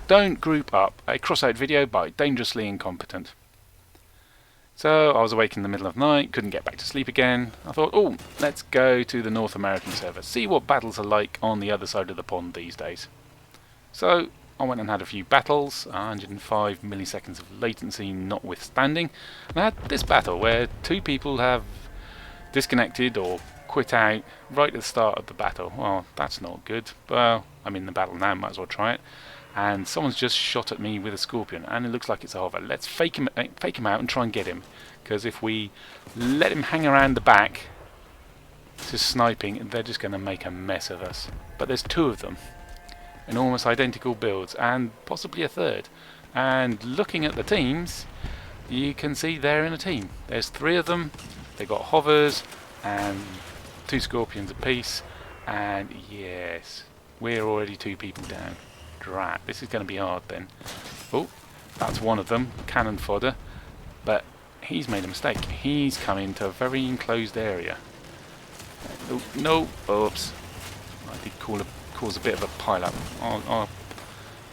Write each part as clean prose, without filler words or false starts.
Don't group up. A Crossout video by Dangerously Incompetent. So I was awake in the middle of the night, couldn't get back to sleep again. I thought, oh, let's go to the North American server, see what battles are like on the other side of the pond these days. So I went and had a few battles, 105 milliseconds of latency notwithstanding. And I had this battle where two people have disconnected or quit out right at the start of the battle. Well, that's not good. Well, I'm in the battle now, might as well try it. And someone's just shot at me with a scorpion, and it looks like it's a hover. Let's fake him out and try and get him, because if we let him hang around the back just sniping, they're just going to make a mess of us. But there's two of them in almost identical builds, and possibly a third. And looking at the teams, you can see they're in a team. There's three of them. They got hovers and two scorpions apiece, and yes, we're already two people down. Drat, this is going to be hard then. Oh, that's one of them, cannon fodder, but he's made a mistake. He's come into a very enclosed area. Oh, no, oops. I did cause a bit of a pile-up. The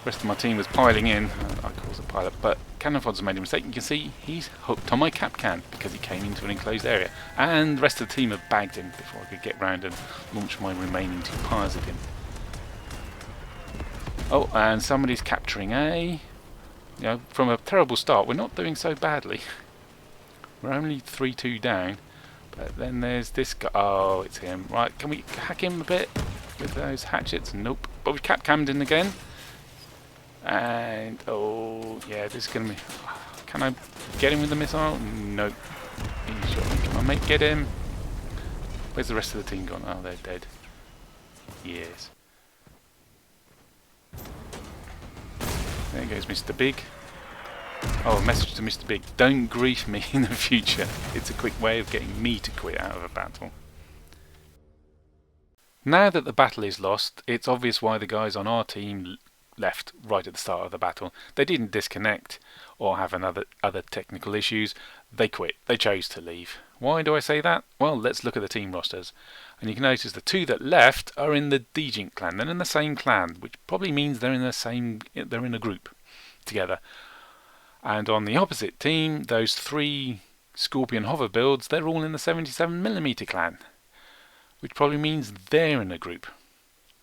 rest of my team was piling in. I caused a pile-up, but cannon fodder's made a mistake. You can see he's hooked on my cap can because he came into an enclosed area. And the rest of the team have bagged him before I could get round and launch my remaining two pyres at him. Oh, and somebody's capturing A. You know, from a terrible start, we're not doing so badly. We're only 3-2 down. But then there's this guy. Oh, it's him. Right, can we hack him a bit with those hatchets? Nope. But we've cap-cammed in again. And, oh, yeah, this is going to be... Can I get him with the missile? Nope. He's shot me. Come on, mate, get him. Where's the rest of the team gone? Oh, they're dead. Yes. There goes Mr. Big. Oh, a message to Mr. Big. Don't grief me in the future. It's a quick way of getting me to quit out of a battle. Now that the battle is lost, it's obvious why the guys on our team left right at the start of the battle. They didn't disconnect or have other technical issues. They quit. They chose to leave. Why do I say that? Well, let's look at the team rosters. And you can notice the two that left are in the Djink clan. They're in the same clan, which probably means they're in a group together. And on the opposite team, those three Scorpion hover builds, they're all in the 77mm clan, which probably means they're in a group.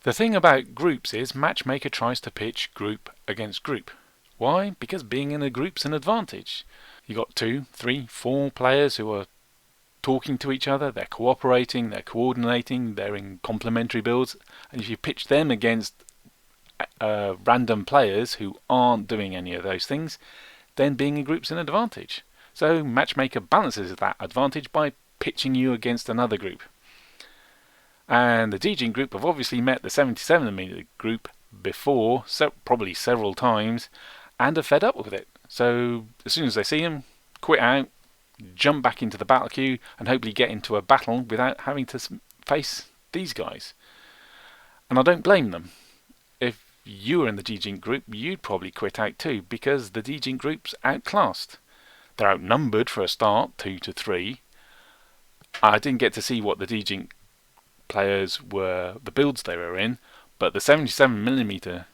The thing about groups is Matchmaker tries to pitch group against group. Why? Because being in a group's an advantage. You got 2, 3, 4 players who are talking to each other, they're cooperating, they're coordinating, they're in complementary builds, and if you pitch them against random players who aren't doing any of those things, then being in group's an advantage. So Matchmaker balances that advantage by pitching you against another group. And the Djink group have obviously met the 77mm group before, probably several times, and are fed up with it. So as soon as they see him, quit out, jump back into the battle queue, and hopefully get into a battle without having to face these guys. And I don't blame them. If you were in the Djink group, you'd probably quit out too, because the Djink group's outclassed. They're outnumbered for a start, 2-3. I didn't get to see what the Djink players were, the builds they were in, but the 77mm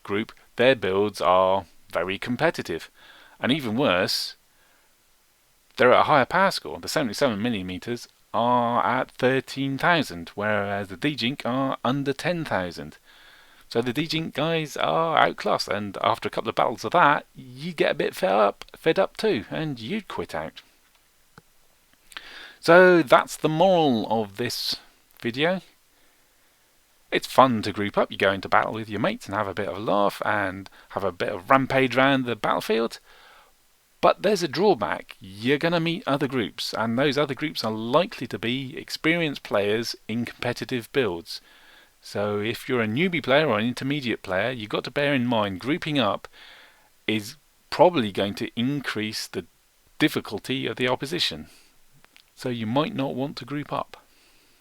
group, their builds are very competitive. And even worse, they're at a higher power score. The 77mm are at 13,000, whereas the Djink are under 10,000. So the Djink guys are outclassed, and after a couple of battles of that, you get a bit fed up too, and you'd quit out. So that's the moral of this video. It's fun to group up. You go into battle with your mates and have a bit of a laugh and have a bit of rampage around the battlefield. But there's a drawback. You're going to meet other groups, and those other groups are likely to be experienced players in competitive builds. So if you're a newbie player or an intermediate player, you've got to bear in mind grouping up is probably going to increase the difficulty of the opposition. So you might not want to group up.